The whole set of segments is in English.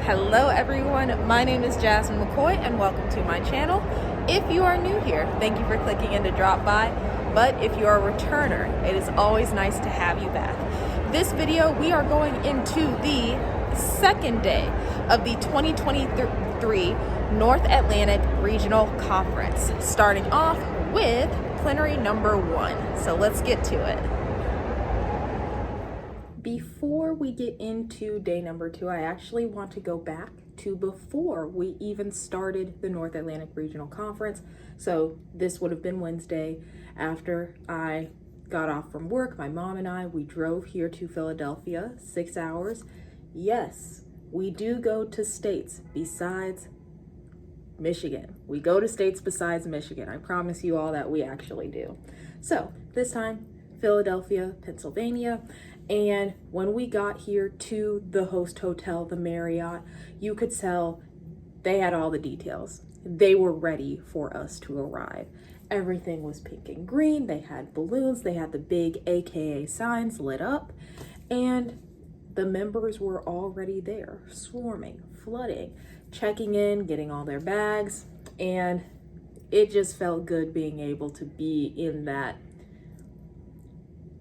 Hello everyone, my name is Jasmine McCoy and welcome to my channel. If you are new here, thank you for clicking in to drop by, but if you are a returner, it is always nice to have you back. This video, we are going into the second day of the 2023 North Atlantic Regional Conference, starting off with Plenary number 1. So let's get to it. Before we get into day number 2, I actually want to go back to before we even started the North Atlantic Regional Conference. So this would have been Wednesday after I got off from work. My mom and I, we drove here to Philadelphia, 6 hours. Yes, we do go to states besides Michigan. We go to states besides Michigan. I promise you all that we actually do. So this time, Philadelphia, Pennsylvania. And when we got here to the host hotel, the Marriott, you could tell they had all the details. They were ready for us to arrive. Everything was pink and green. They had balloons. They had the big AKA signs lit up. And the members were already there, swarming, flooding, checking in, getting all their bags. And it just felt good being able to be in that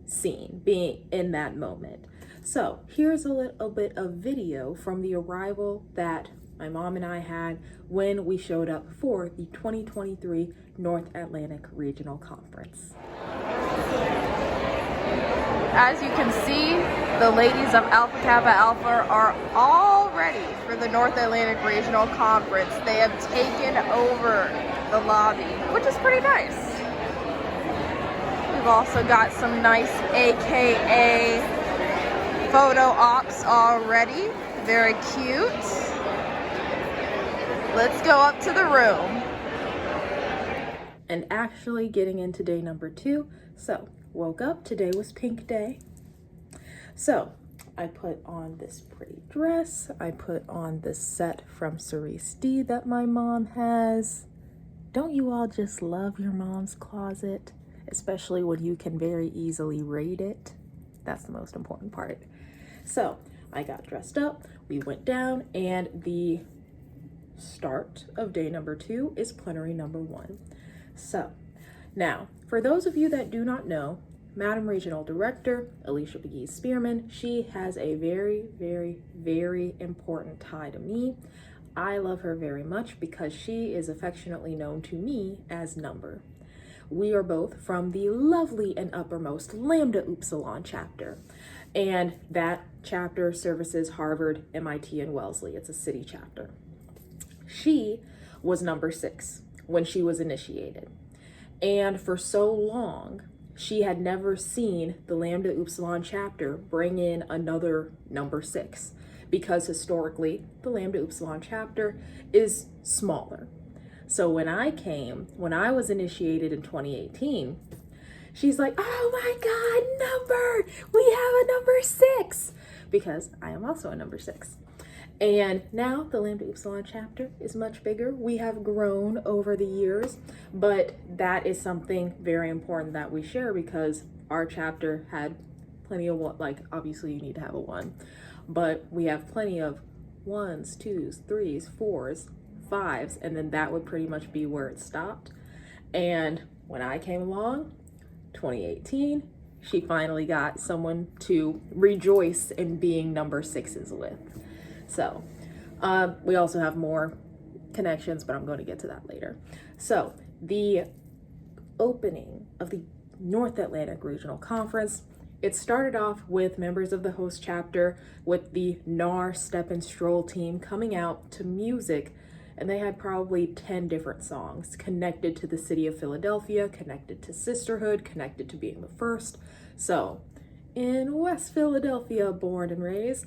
scene, being in that moment. So here's a little bit of video from the arrival that my mom and I had when we showed up for the 2023 North Atlantic Regional Conference. As you can see, the ladies of Alpha Kappa Alpha are all ready for the North Atlantic Regional Conference. They have taken over the lobby, which is pretty nice. We've also got some nice AKA photo ops already. Very cute. Let's go up to the room. And actually getting into day number 2. So, woke up. Today was pink day. So, I put on this pretty dress. I put on this set from Sorority that my mom has. Don't you all just love your mom's closet? Especially when you can very easily raid it. That's the most important part. So I got dressed up, we went down, and the start of day number 2 is Plenary number 1. So now, for those of you that do not know, Madam Regional Director, Alicia McGee Spearman, she has a very, very, very important tie to me. I love her very much because she is affectionately known to me as Number. We are both from the lovely and uppermost Lambda Upsilon chapter. And that chapter services Harvard, MIT, and Wellesley. It's a city chapter. She was number 6 when she was initiated. And for so long, she had never seen the Lambda Upsilon chapter bring in another number 6. Because historically, the Lambda Upsilon chapter is smaller. So when I was initiated in 2018, she's like, oh my God, Number, we have a number 6, because I am also a number 6. And now the Lambda Upsilon chapter is much bigger. We have grown over the years, but that is something very important that we share because our chapter had plenty of, like, obviously you need to have a 1, but we have plenty of 1s, 2s, 3s, 4s, 5s, and then that would pretty much be where it stopped. And when I came along, 2018, she finally got someone to rejoice in being number 6s with. So we also have more connections, but I'm going to get to that later. So the opening of the North Atlantic Regional Conference, it started off with members of the host chapter with the NARC Step and Stroll team coming out to music. And they had probably 10 different songs connected to the city of Philadelphia, connected to sisterhood, connected to being the first. So in West Philadelphia, born and raised,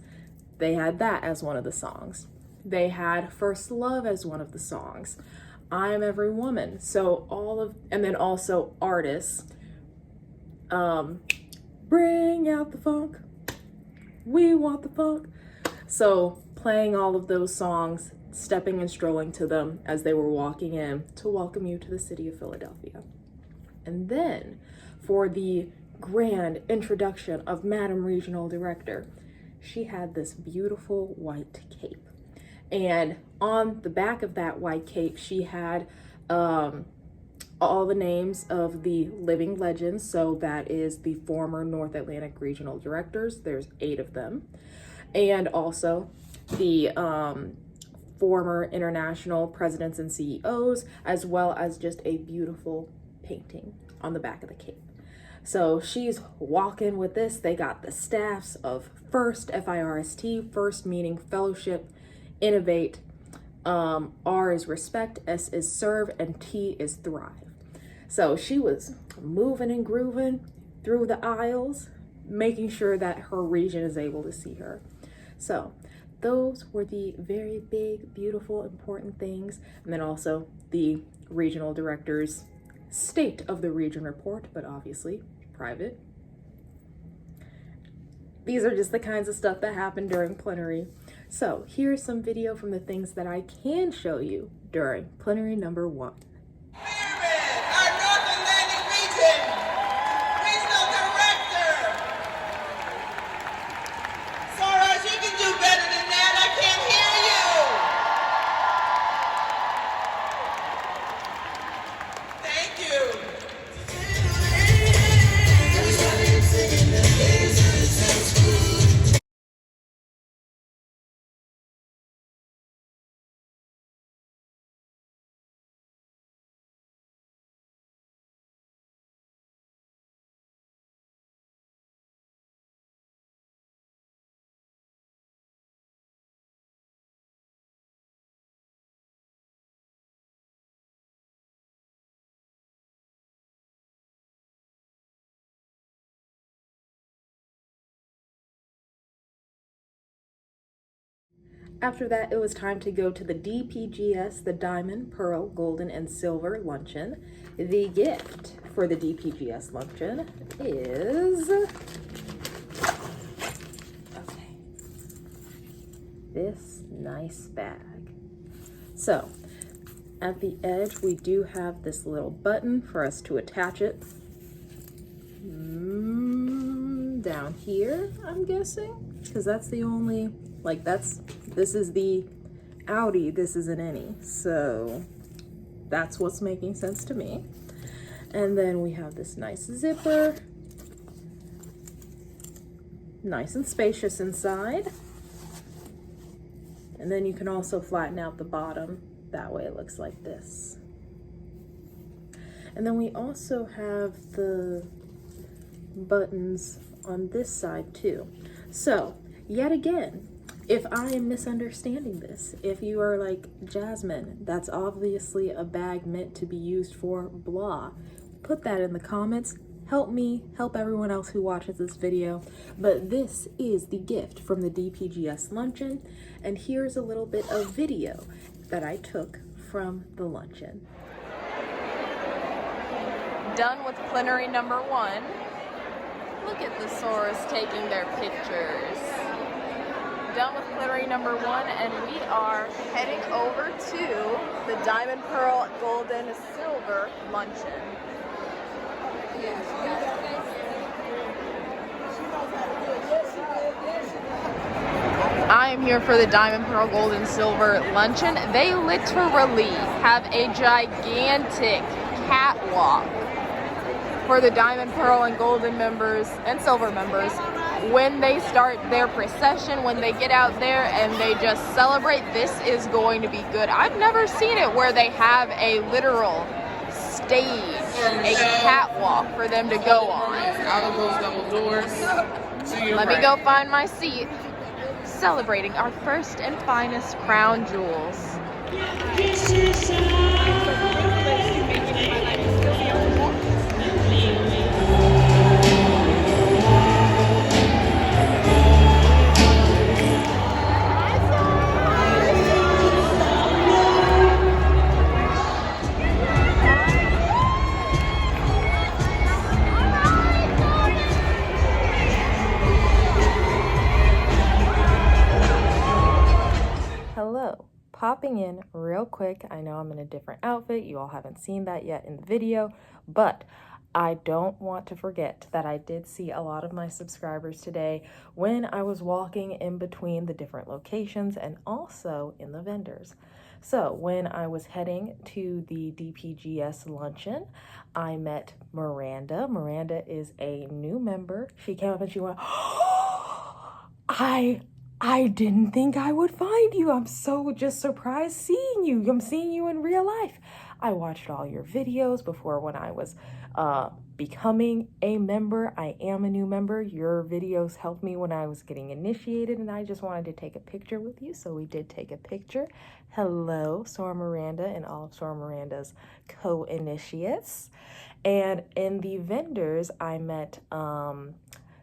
they had that as one of the songs. They had FirstLove as one of the songs. I Am Every Woman. So and then also artists, bring out the funk. We want the funk. So playing all of those songs, stepping and strolling to them as they were walking in to welcome you to the city of Philadelphia. And then for the grand introduction of Madam Regional Director, she had this beautiful white cape. And on the back of that white cape, she had all the names of the living legends. So that is the former North Atlantic regional directors. There's 8 of them. And also the former international presidents and CEOs, as well as just a beautiful painting on the back of the cape. So she's walking with this. They got the staffs of FIRST, F-I-R-S-T, FIRST meaning fellowship, innovate, R is respect, S is serve, and T is thrive. So she was moving and grooving through the aisles, making sure that her region is able to see her. So those were the very big, beautiful, important things. And then also the regional director's state of the region report, but obviously private. These are just the kinds of stuff that happened during plenary. So here's some video from the things that I can show you during plenary number 1. Our North Atlantic region, regional director. Soros, you can do better than that. I can't hear you. Thank you. After that, it was time to go to the DPGS, the Diamond, Pearl, Golden, and Silver Luncheon. The gift for the DPGS Luncheon is, okay, this nice bag. So, at the edge, we do have this little button for us to attach it. Down here, I'm guessing, because that's the only, like this is the Audi, this is an any, so that's what's making sense to me. And then we have this nice zipper, nice and spacious inside. And then you can also flatten out the bottom, that way it looks like this. And then we also have the buttons on this side too. So yet again, if I am misunderstanding this, if you are like, Jasmine, that's obviously a bag meant to be used for blah, put that in the comments. Help me, help everyone else who watches this video. But this is the gift from the DPGS Luncheon, and here's a little bit of video that I took from the luncheon. Done with plenary number 1. Look at the Soros taking their pictures. Done with plenary number 1, and we are heading over to the Diamond, Pearl, Golden, Silver Luncheon. I am here for the Diamond, Pearl, Gold, and Silver Luncheon. They literally have a gigantic catwalk for the Diamond, Pearl, and Golden members and Silver members when they start their procession, when they get out there and they just celebrate. This is going to be good. I've never seen it where they have a literal stage, a catwalk for them to go on. Out of those double doors. Let me go find my seat, celebrating our first and finest crown jewels. Popping in real quick. I know I'm in a different outfit. You all haven't seen that yet in the video, but I don't want to forget that I did see a lot of my subscribers today when I was walking in between the different locations and also in the vendors. So when I was heading to the DPGS Luncheon, I met Miranda. Miranda is a new member. She came up and she went, "Oh, I didn't think I would find you. I'm so just surprised seeing you. I'm seeing you in real life. I watched all your videos before when I was becoming a member. I am a new member. Your videos helped me when I was getting initiated, and I just wanted to take a picture with you, so we did take a picture. Hello, Sora Miranda and all of Sora Miranda's co-initiates. And in the vendors, I met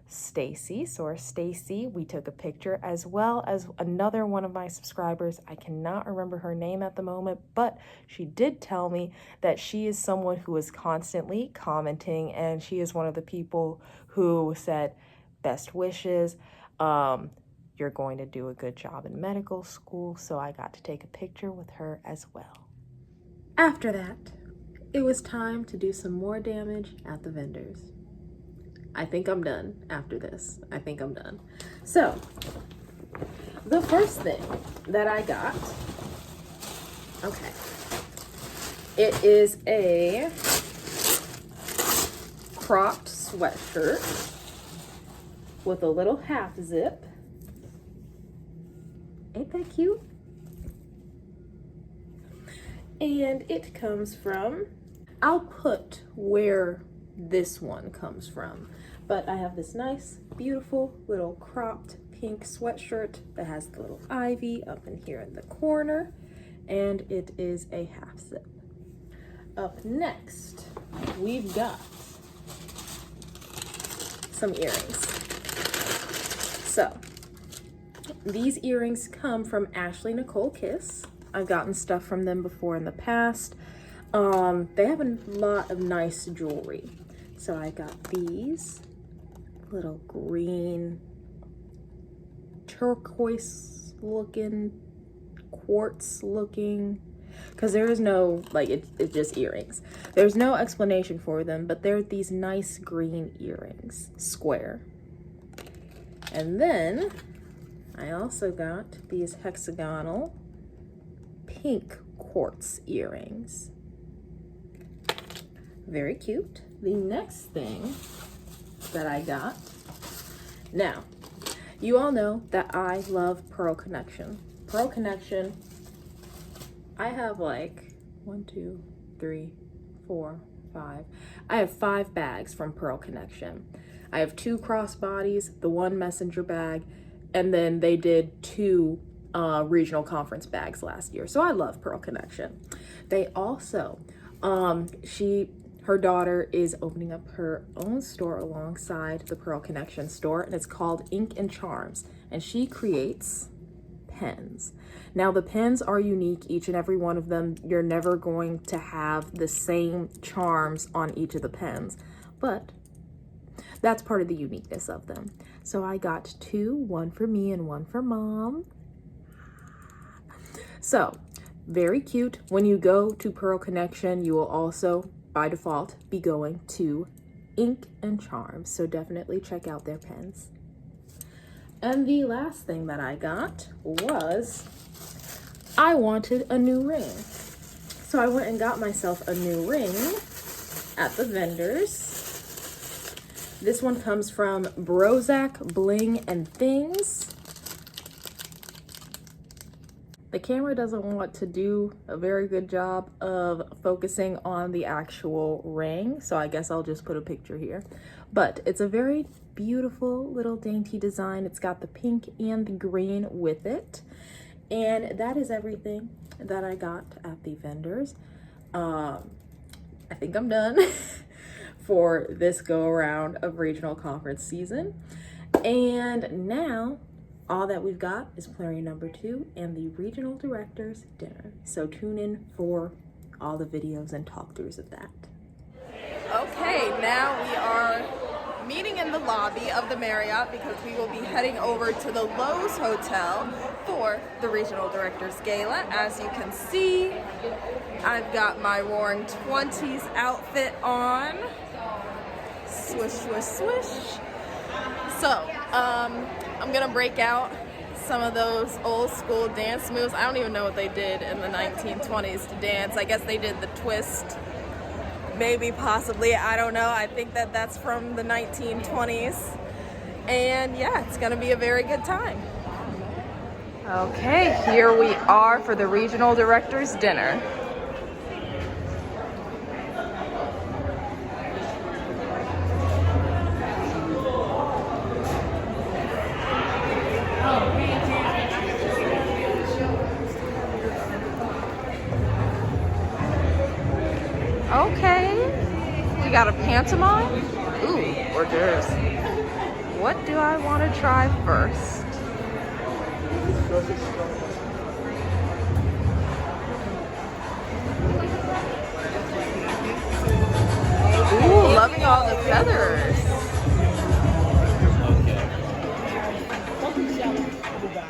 Stacy, Sora Stacy. We took a picture, as well as another one of my subscribers. I cannot remember her name at the moment, but she did tell me that she is someone who is constantly commenting, and she is one of the people who said best wishes. You're going to do a good job in medical school, so I got to take a picture with her as well. After that, it was time to do some more damage at the vendors. I think I'm done after this. I think I'm done. So, the first thing that I got, okay, it is a cropped sweatshirt with a little half zip. Ain't that cute? And it comes from, I'll put where this one comes from, but I have this nice, beautiful little cropped pink sweatshirt that has the little ivy up in here in the corner, and it is a half zip. Up next, we've got some earrings. So, these earrings come from Ashley Nicole Kiss. I've gotten stuff from them before in the past. They have a lot of nice jewelry. So I got these little green turquoise looking, quartz looking, because there is no, like, it's just earrings. There's no explanation for them, but they're these nice green earrings, square. And then I also got these hexagonal pink quartz earrings. Very cute. The next thing that I got, now, you all know that I love Pearl Connection. Pearl Connection, I have like 1, 2, 3, 4, 5. I have 5 bags from Pearl Connection. I have 2 crossbodies, the 1 messenger bag, and then they did 2 regional conference bags last year. So I love Pearl Connection. They also, her daughter is opening up her own store alongside the Pearl Connection store, and it's called Ink and Charms, and she creates pens. Now the pens are unique, each and every one of them. You're never going to have the same charms on each of the pens, but that's part of the uniqueness of them. So I got 2, one for me and one for mom. So very cute. When you go to Pearl Connection, you will also by default be going to Ink and Charms, so definitely check out their pens. And the last thing that I got was, I wanted a new ring, so I went and got myself a new ring at the vendors. This one comes from Brozak Bling and Things. The camera doesn't want to do a very good job of focusing on the actual ring, so I guess I'll just put a picture here. But it's a very beautiful little dainty design. It's got the pink and the green with it. And that is everything that I got at the vendors. I think I'm done for this go around of regional conference season. And now, all that we've got is Plenary number 2 and the regional director's dinner. So tune in for all the videos and talk-throughs of that. Okay, now we are meeting in the lobby of the Marriott because we will be heading over to the Lowe's Hotel for the regional director's gala. As you can see, I've got my Roaring 20s outfit on. Swish, swish, swish. So, I'm gonna break out some of those old school dance moves. I don't even know what they did in the 1920s to dance. I guess they did the twist, maybe, possibly, I don't know. I think that that's from the 1920s. And yeah, it's gonna be a very good time. Okay, here we are for the regional director's dinner. Okay, we got a pantomime. Ooh, hors d'oeuvres. What do I want to try first? Ooh, loving all the feathers.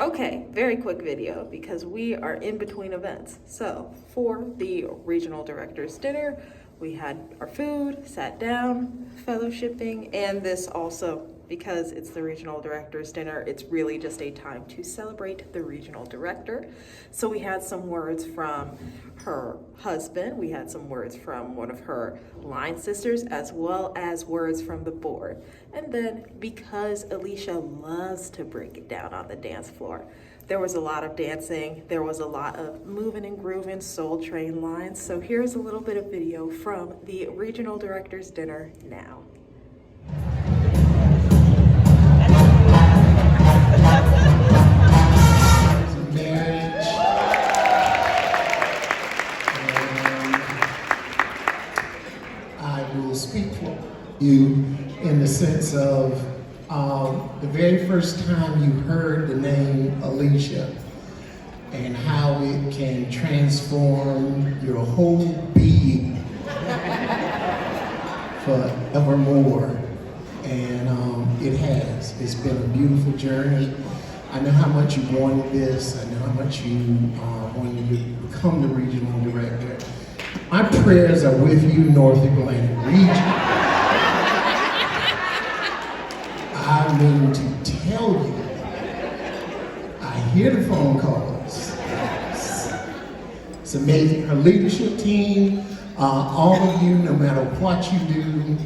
Okay, very quick video because we are in between events. So for the regional director's dinner, we had our food, sat down, fellowshipping, and this also, because it's the regional director's dinner, it's really just a time to celebrate the regional director. So we had some words from her husband, we had some words from one of her line sisters, as well as words from the board. And then because Alicia loves to break it down on the dance floor, there was a lot of dancing, there was a lot of moving and grooving, Soul Train lines. So here's a little bit of video from the regional director's dinner now. Marriage. I will speak for you in the sense of the very first time you heard the name Alicia and how it can transform your whole being forevermore. And it has. It's been a beautiful journey. I know how much you wanted this. I know how much you wanted to become the regional director. My prayers are with you, North Atlantic region. I mean to tell you, I hear the phone calls. It's amazing. Her leadership team, all of you, no matter what you do,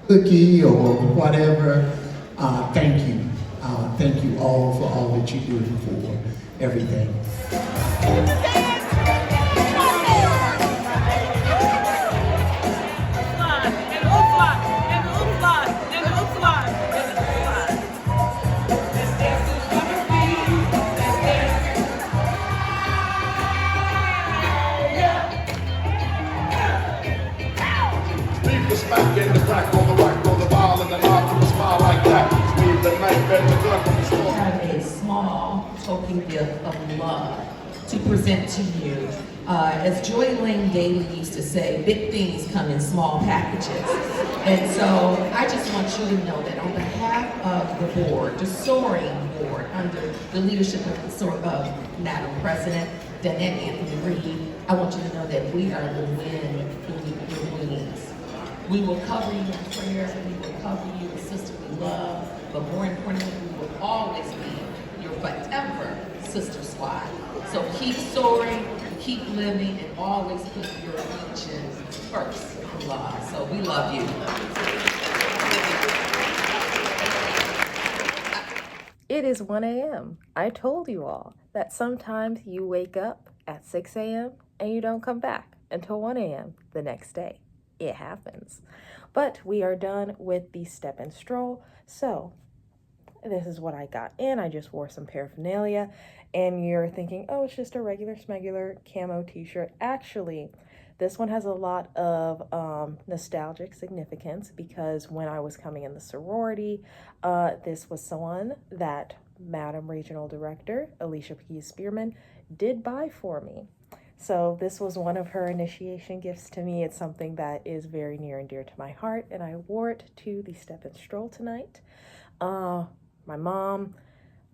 cookie or whatever, thank you. Thank you all for all that you do for everything. Get the crack on the right, roll the ball, and the knob from a smile like that. Leave the night bed, the gun from the store. Have a small token gift of love to present to you. As Joy Lane Daly used to say, big things come in small packages. And so I just want you to know that on behalf of the board, the Soaring Board, under the leadership of Madam President, Danette Anthony Reed, I want you to know that we are the wins. We will cover you in prayers, we will cover you in sisterly love, but more importantly, we will always be your forever sister squad. So keep soaring, keep living, and always put your region first in love. So we love you. It is 1 a.m. I told you all that sometimes you wake up at 6 a.m. and you don't come back until 1 a.m. the next day. It happens. But we are done with the step and stroll. So this is what I got in. I just wore some paraphernalia, and you're thinking, oh, it's just a regular smegular camo t-shirt. Actually, this one has a lot of nostalgic significance because when I was coming in the sorority, this was someone that Madam Regional Director Alicia P. Spearman did buy for me. So this was one of her initiation gifts to me. It's something that is very near and dear to my heart, and I wore it to the Step and Stroll tonight. My mom,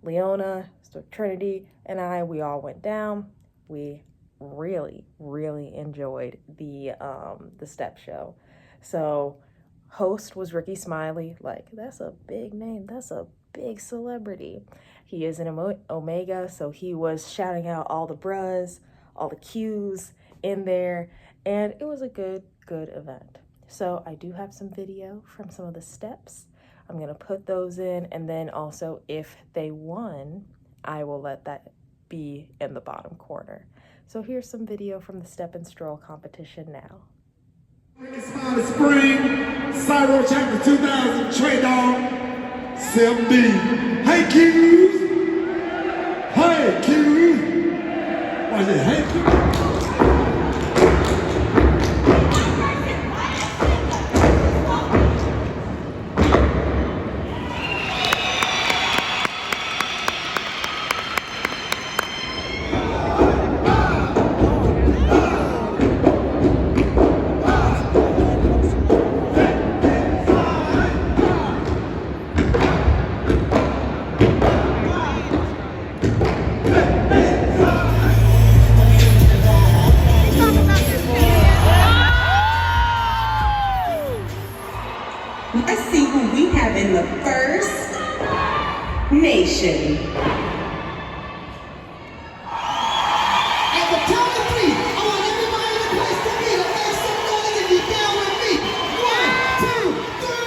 Leona, so Trinity, and we all went down. We really, really enjoyed the step show. So host was Ricky Smiley. Like, that's a big name. That's a big celebrity. He is an Omega, so he was shouting out all the bras, all the Qs in there, and it was a good event. So I do have some video from some of the steps. I'm gonna put those in, and then also if they won, I will let that be in the bottom corner. So here's some video from the step and stroll competition now. Smiley Spring, Cyro Chapter 2000, Trey Dog, 7D. Hey, Q's! Hey, Q's! Watch it, hey, Q's! Let's see who we have in the first nation. At the count of three, I want everybody in the place to be to make some noise if you're down with me. 1, 2, 3.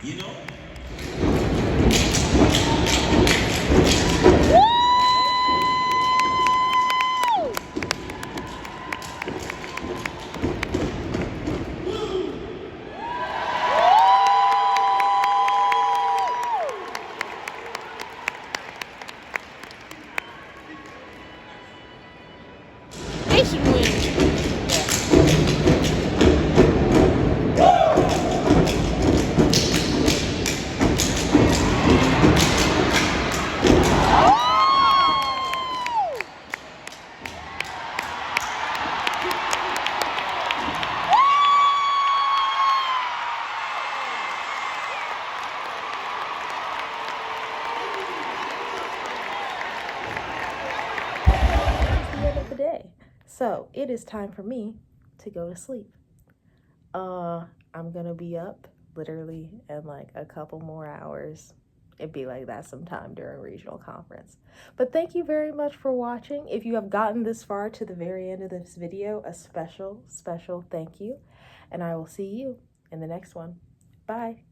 You know? Nation win. Day. So it is time for me to go to sleep. I'm gonna be up literally in like a couple more hours. It'd be like that sometime during regional conference. But thank you very much for watching. If you have gotten this far to the very end of this video, a special thank you. And I will see you in the next one. Bye.